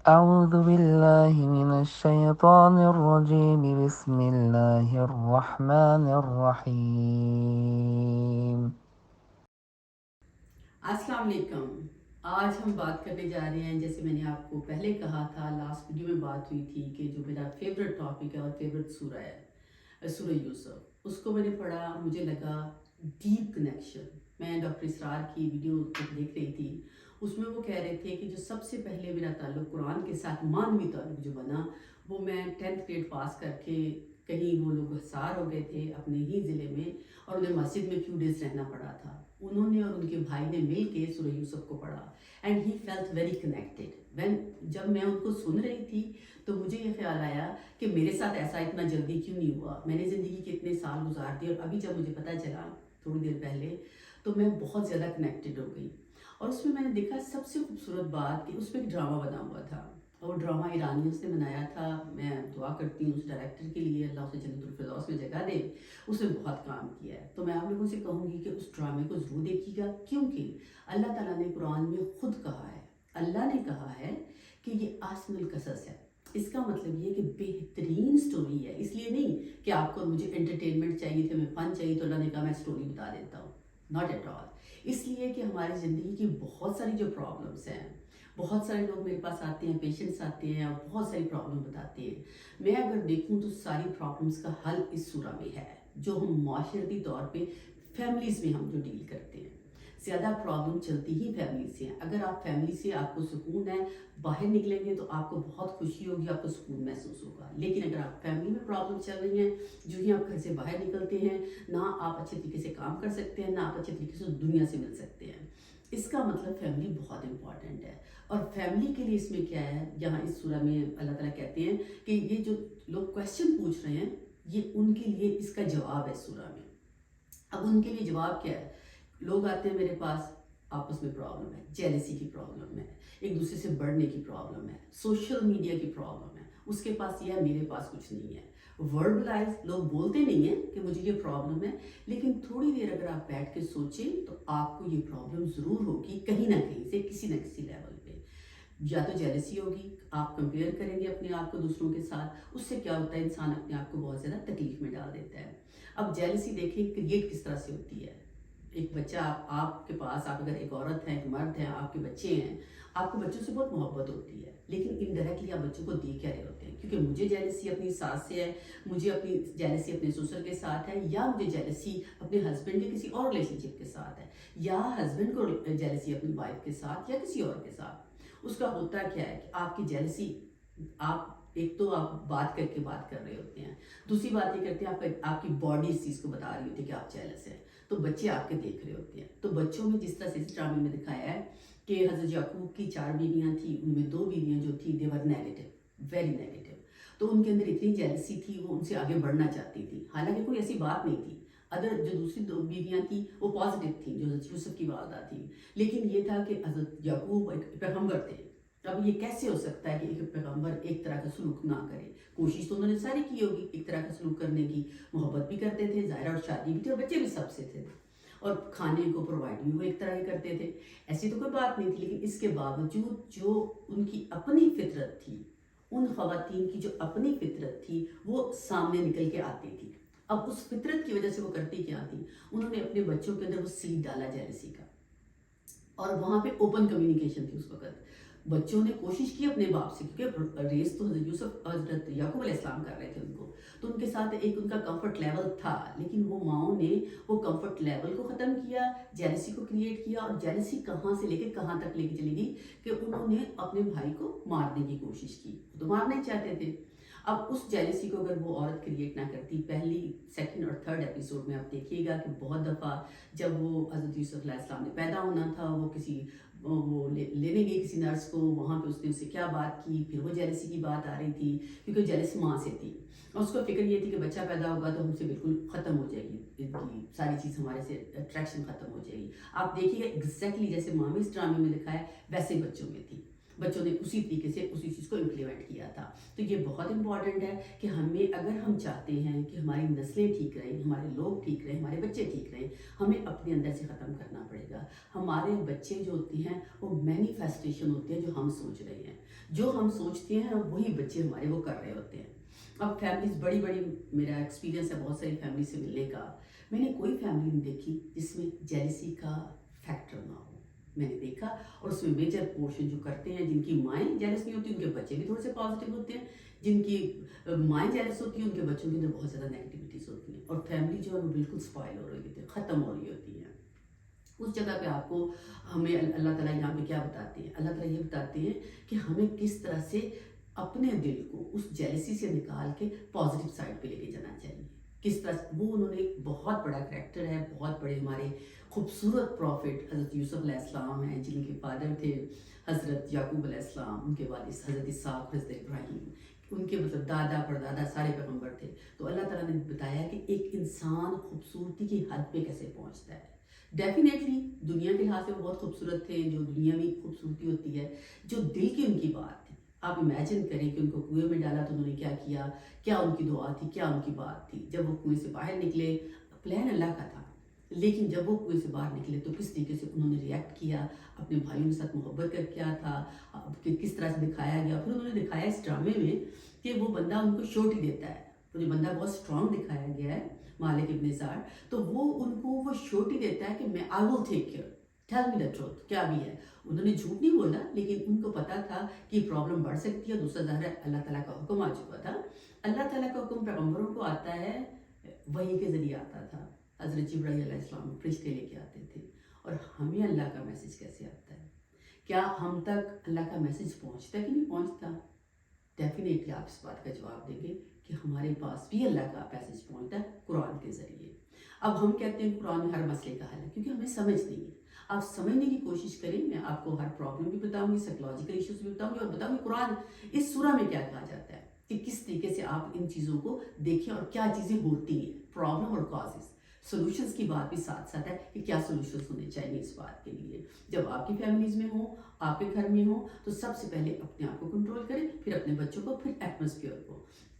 أعوذ بالله من الشيطان الرجيم بسم الله الرحمن الرحيم. अस्सलाम वालेकुम। आज हम बात करने जा रहे हैं, जैसे मैंने आपको पहले कहा था, लास्ट वीडियो में बात हुई थी कि जो मेरा फेवरेट टॉपिक है और फेवरेट सूरा है सूरा यूसुफ, उसको मैंने पढ़ा, मुझे लगा डीप कनेक्शन। मैं डॉक्टर इसरार की वीडियो देख रही थी, उसमें वो कह रहे थे कि जो सबसे पहले मेरा ताल्लुक कुरान के साथ मानवी ताल्लुक जो बना, वो मैं 10th ग्रेड पास करके, कहीं वो लोग हसार हो गए थे अपने ही ज़िले में और उन्हें मस्जिद में फ्यू डेज रहना पड़ा था। उन्होंने और उनके भाई ने मिल के सूरह यूसुफ को पढ़ा and he felt very connected when. जब मैं उनको सुन रही थी तो मुझे ये ख्याल आया कि मेरे साथ ऐसा इतना जल्दी क्यों नहीं हुआ। मैंने ज़िंदगी के इतने साल गुजार दिए और अभी जब मुझे पता चला थोड़ी देर पहले, तो मैं बहुत ज़्यादा कनेक्टेड हो गई। और उसमें मैंने देखा सबसे खूबसूरत बात कि उसमें एक ड्रामा बना हुआ था और वो ड्रामा ईरानियंस ने बनाया था। मैं दुआ करती हूँ उस डायरेक्टर के लिए, अल्लाह उसे जन्नतुल फिरदौस में जगह दे। उसने बहुत काम किया है, तो मैं आप लोगों से कहूँगी कि उस ड्रामे को ज़रूर देखिएगा, क्योंकि अल्लाह ताला ने कुरान में खुद कहा है, अल्लाह ने कहा है कि ये आसनुल कसस है। इसका मतलब ये कि बेहतरीन स्टोरी है। इसलिए नहीं कि आपको मुझे एंटरटेनमेंट चाहिए थे, हमें फन चाहिए तो अल्लाह ने कहा मैं स्टोरी बता देता हूँ, नॉट एट ऑल। इसलिए कि हमारी ज़िंदगी की बहुत सारी जो प्रॉब्लम्स हैं, बहुत सारे लोग मेरे पास आते हैं, पेशेंट्स आते हैं और बहुत सारी प्रॉब्लम बताते हैं। मैं अगर देखूं तो सारी प्रॉब्लम्स का हल इस सूरा में है, जो हम माशरती तौर पे फैमिलीज़ में हम जो डील करते हैं। ज़्यादा प्रॉब्लम चलती ही फैमिली से है। अगर आप फैमिली से आपको सुकून है, बाहर निकलेंगे तो आपको बहुत खुशी होगी, आपको सुकून महसूस होगा। लेकिन अगर आप फैमिली में प्रॉब्लम चल रही हैं, जो ही आप घर से बाहर निकलते हैं, ना आप अच्छे तरीके से काम कर सकते हैं, ना आप अच्छे तरीके से दुनिया से मिल सकते हैं। इसका मतलब फैमिली बहुत इंपॉर्टेंट है। और फैमिली के लिए इसमें क्या है, यहाँ इस सूरा में अल्लाह ताला कहते हैं कि ये जो लोग क्वेश्चन पूछ रहे हैं, ये उनके लिए इसका जवाब है सूरा में। अब उनके लिए जवाब क्या है? लोग आते हैं मेरे पास, आपस में प्रॉब्लम है, जेलसी की प्रॉब्लम है, एक दूसरे से बढ़ने की प्रॉब्लम है, सोशल मीडिया की प्रॉब्लम है। उसके पास ये है, मेरे पास कुछ नहीं है। वर्बलाइज लोग बोलते नहीं है कि मुझे ये प्रॉब्लम है, लेकिन थोड़ी देर अगर आप बैठ के सोचें तो आपको ये प्रॉब्लम ज़रूर होगी, कहीं ना कहीं से, किसी न किसी लेवल पे। या तो जेलसी होगी, आप कंपेयर करेंगे अपने आप को दूसरों के साथ, उससे क्या होता है, इंसान अपने आप को बहुत ज़्यादा तकलीफ में डाल देता है। अब जेलसी देखें क्रिएट किस तरह से होती है। एक बच्चा आपके पास, आप अगर एक औरत है, एक मर्द है, आपके बच्चे हैं, आपको बच्चों से बहुत मोहब्बत होती है, लेकिन इनडायरेक्टली आप बच्चों को देख क्या रहे होते हैं, क्योंकि मुझे जेलसी अपनी सास से है, मुझे अपनी जेलसी अपने ससुर के साथ है, या मुझे जेलसी अपने हस्बैंड के किसी और रिलेशनशिप के साथ है, या हस्बैंड को जेलसी अपनी वाइफ के साथ या किसी और के साथ। उसका होता क्या है कि आपकी जेलसी, आप एक तो आप बात करके बात कर रहे होते हैं, दूसरी बात ये करते हैं आपकी बॉडी इस चीज़ को बता रही होती है कि आप जेलस हैं, तो बच्चे आपके देख रहे होते हैं। तो बच्चों में जिस तरह से इस ड्रामे में दिखाया है कि हज़रत याकूब की 4 बीवियाँ थी, उनमें 2 बीवियाँ जो थी देवर नेगेटिव, वेरी नेगेटिव। तो उनके अंदर इतनी जेलसी थी, वो उनसे आगे बढ़ना चाहती थी, हालांकि कोई ऐसी बात नहीं थी। अदर जो दूसरी 2 बीवियाँ थी वो पॉजिटिव थी, जो हज़रत यूसुफ की वालदा थी। लेकिन ये था कि हज़रत याकूब एक पैगम्बर थे। अब ये कैसे हो सकता है कि एक पैगम्बर एक तरह का सलूक ना करे? कोशिश तो उन्होंने सारी की होगी एक तरह का सलूक करने की, मोहब्बत भी करते थे ज़ाहिर, और शादी भी थी और बच्चे भी सबसे थे, और खाने को प्रोवाइड भी वो एक तरह ही करते थे। ऐसी तो कोई बात नहीं थी, लेकिन इसके बावजूद जो उनकी अपनी फितरत थी, उन खवातीन की जो अपनी फितरत थी, वो सामने निकल के आती थी। अब उस फितरत की वजह से वो करती क्या थी, उन्होंने अपने बच्चों के अंदर वो सीड डाला जेलसी का, और वहाँ पे ओपन कम्युनिकेशन थी उस वक्त। बच्चों ने कोशिश की अपने बाप से, क्योंकि रेस तो हज़रत यूसुफ हज़रत याकूब अलैहिस्सलाम कर रहे थे उनको, तो उनके साथ एक उनका कंफर्ट लेवल था, लेकिन वो माओ ने वो कंफर्ट लेवल को ख़त्म किया, जेलसी को क्रिएट किया, और जेलसी कहाँ से लेके कहाँ तक लेके चली गई कि उन्होंने अपने भाई को मारने की कोशिश की। तो मारना ही चाहते थे। अब उस जेलसी को अगर वो औरत क्रिएट ना करती, पहली, सेकंड और थर्ड एपिसोड में आप देखिएगा कि बहुत दफ़ा जब वो हज़रत यूसुफ अलैहिस्सलाम ने पैदा होना था, वो किसी वो लेने गई किसी नर्स को, वहाँ पे उसने उससे क्या बात की, फिर वो जेलसी की बात आ रही थी, क्योंकि जेलस माँ से थी और उसको फिक्र ये थी कि बच्चा पैदा होगा तो हमसे बिल्कुल ख़त्म हो जाएगी, इनकी सारी चीज़ हमारे से अट्रैक्शन ख़त्म हो जाएगी। आप देखिएगा एग्जैक्टली जैसे माँ में इस ड्रामे में दिखाया, वैसे बच्चों में थी। بچوں نے اسی طریقے سے اسی چیز کو امپلیمنٹ کیا تھا. تو یہ بہت امپورٹنٹ ہے کہ ہمیں اگر ہم چاہتے ہیں کہ ہماری نسلیں ٹھیک رہیں, ہمارے لوگ ٹھیک رہیں, ہمارے بچے ٹھیک رہیں, ہمیں اپنے اندر سے ختم کرنا پڑے گا. ہمارے بچے جو ہوتے ہیں وہ مینیفیسٹیشن ہوتے ہیں جو ہم سوچ رہے ہیں. جو ہم سوچتے ہیں وہی بچے ہمارے وہ کر رہے ہوتے ہیں. اب فیملیز بڑی بڑی, میرا ایکسپیرینس ہے بہت ساری فیملی سے ملنے کا, میں نے کوئی فیملی نہیں دیکھی جس میں جیلسی کا فیکٹر نہ ہو. میں نے دیکھا, اور اس میں میجر پورشن جو کرتے ہیں, جن کی مائیں جیلس نہیں ہوتی ان کے بچے بھی تھوڑے سے پازیٹیو ہوتے ہیں, جن کی مائیں جیلس ہوتی ہیں ان کے بچوں کے اندر بہت زیادہ نیگیٹیوٹیز ہوتی ہیں, اور فیملی جو ہے وہ بالکل اسپائل ہو رہی ہوتی ہے, ختم ہو رہی ہوتی ہے. اس جگہ پہ آپ کو, ہمیں اللہ تعالیٰ یہاں پہ کیا بتاتے ہیں, اللہ تعالیٰ یہ بتاتے ہیں کہ ہمیں کس طرح سے اپنے دل کو اس جیلسی سے نکال کے پازیٹیو سائڈ پہ لے کے جانا چاہیے. کس طرح وہ انہوں نے ایک بہت بڑا کریکٹر ہے, بہت بڑے ہمارے خوبصورت پروفٹ حضرت یوسف علیہ السلام ہیں, جن کے فادر تھے حضرت یعقوب علیہ السلام, ان کے والد حضرت اسحاق, حضرت ابراہیم, ان کے مطلب دادا پردادا سارے پیغمبر تھے. تو اللہ تعالیٰ نے بتایا کہ ایک انسان خوبصورتی کی حد پہ کیسے پہنچتا ہے. ڈیفینیٹلی دنیا کے لحاظ سے وہ بہت خوبصورت تھے, جو دنیا میں خوبصورتی ہوتی ہے, جو دل کی ان کی بات تھی. آپ امیجن کریں کہ ان کو کنویں میں ڈالا تو انہوں نے کیا کیا, کیا ان کی دعا تھی, کیا ان کی بات تھی. جب وہ کنویں سے باہر نکلے, پلان اللہ کا تھا, لیکن جب وہ کنویں سے باہر نکلے تو کس طریقے سے انہوں نے ریئیکٹ کیا, اپنے بھائیوں کے ساتھ محبت کر کیا تھا, کہ کس طرح سے دکھایا گیا. پھر انہوں نے دکھایا اس ڈرامے میں کہ وہ بندہ ان کو شورٹی دیتا ہے, تو جو بندہ بہت اسٹرانگ دکھایا گیا ہے مالک ابن زار, تو وہ ان کو وہ شورٹی دیتا ہے کہ میں I will take care, tell me the truth, کیا بھی ہے. انہوں نے جھوٹ نہیں بولا, لیکن ان کو پتا تھا کہ پرابلم بڑھ سکتی ہے. دوسرا ظاہر ہے اللہ تعالیٰ کا حکم آ چکا تھا. اللہ تعالیٰ کا حکم پیغمبروں کو آتا ہے, وحی کے ذریعے آتا تھا. حضرت جبرائیل علیہ السلام فرشتے لے کے آتے تھے. اور ہمیں اللہ کا میسج کیسے آتا ہے, کیا ہم تک اللہ کا میسج پہنچتا ہے کہ نہیں پہنچتا؟ ڈیفینیٹلی آپ اس بات کا جواب دیں گے کہ ہمارے پاس بھی اللہ کا میسج پہنچتا ہے قرآن کے ذریعے. اب ہم کہتے ہیں قرآن میں ہر مسئلے کا حل ہے, کیونکہ ہمیں سمجھ نہیں ہے. آپ سمجھنے کی کوشش کریں, میں آپ کو ہر پرابلم بھی بتاؤں گی, سائیکلوجیکل ایشوز بھی بتاؤں گی, اور بتاؤں گی قرآن اس سورہ میں کیا کہا جاتا ہے, کہ کس طریقے سے آپ ان چیزوں کو دیکھیں اور کیا چیزیں ہوتی ہیں, پرابلم اور کازز. سولوشنز کی بات بھی ساتھ ساتھ ہے کہ کیا سولوشنز ہونے چاہیے اس بات کے لیے. جب آپ کی فیملیز میں ہوں, آپ کے گھر میں ہوں, تو سب سے پہلے اپنے آپ کو کنٹرول کریں, پھر اپنے بچوں کو, پھر ایٹماسفیئر کو.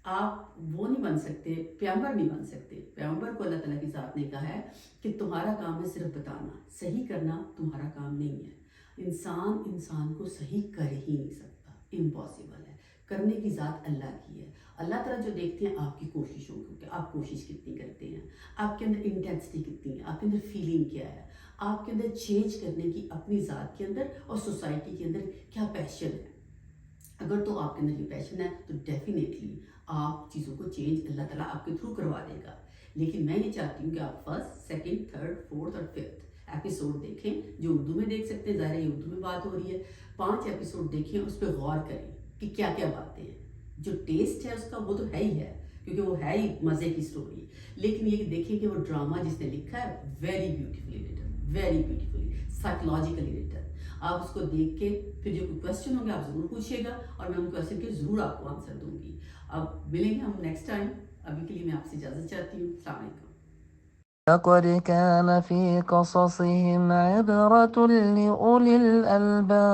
آپ وہ نہیں بن سکتے, پیغمبر نہیں بن سکتے. پیغمبر کو اللہ تعالیٰ کی ذات نے کہا ہے کہ تمہارا کام ہے صرف بتانا, صحیح کرنا تمہارا کام نہیں ہے. انسان کو صحیح کر ہی نہیں سکتا, امپاسبل ہے. کرنے کی ذات اللہ کی ہے. اللہ تعالیٰ جو دیکھتے ہیں آپ کی کوششوں کو, کہ آپ کوشش کتنی کرتے ہیں, آپ کے اندر انٹینسٹی کتنی ہے, آپ کے اندر فیلنگ کیا ہے, آپ کے اندر چینج کرنے کی اپنی ذات کے اندر اور سوسائٹی کے اندر کیا پیشن ہے. اگر تو آپ کے اندر یہ پیشن ہے تو ڈیفینیٹلی آپ چیزوں کو چینج اللہ تعالیٰ آپ کے تھرو کروا دے گا. لیکن میں یہ چاہتی ہوں کہ آپ فرسٹ, سیکنڈ, تھرڈ, فورتھ اور ففتھ ایپیسوڈ دیکھیں, جو اردو میں دیکھ سکتے ہیں, ظاہر ہے اردو میں بات ہو رہی ہے. 5 ایپیسوڈ دیکھیں, اس پہ غور کریں کہ کیا کیا باتیں ہیں. جو ٹیسٹ ہے اس کا وہ تو ہے ہی ہے, کیونکہ وہ ہے ہی مزے کی سٹوری. لیکن یہ دیکھیں کہ وہ ڈرامہ جس نے لکھا ہے, very beautifully return, very beautifully psychologically return. آپ اس کو دیکھ کے پھر جو کوئی کویسچن ہوں گے آپ ضرور پوچھیے گا, اور میں ان کویسچن کے ضرور آپ کو آنسر دوں گی. اب ملیں گے ہم نیکسٹ ٹائم. ابھی کے لیے میں آپ سے اجازت چاہتی ہوں. السلام علیکم. لقد كان في قصصهم عبرة لأولي الألباب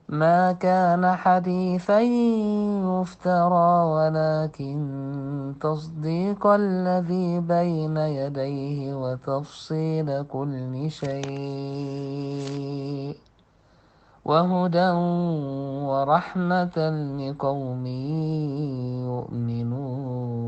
ما كان حديثا يفترى ولكن تصديق الذي بين يديه وتفصيل كل شيء وهدى ورحمة لقوم يؤمنون.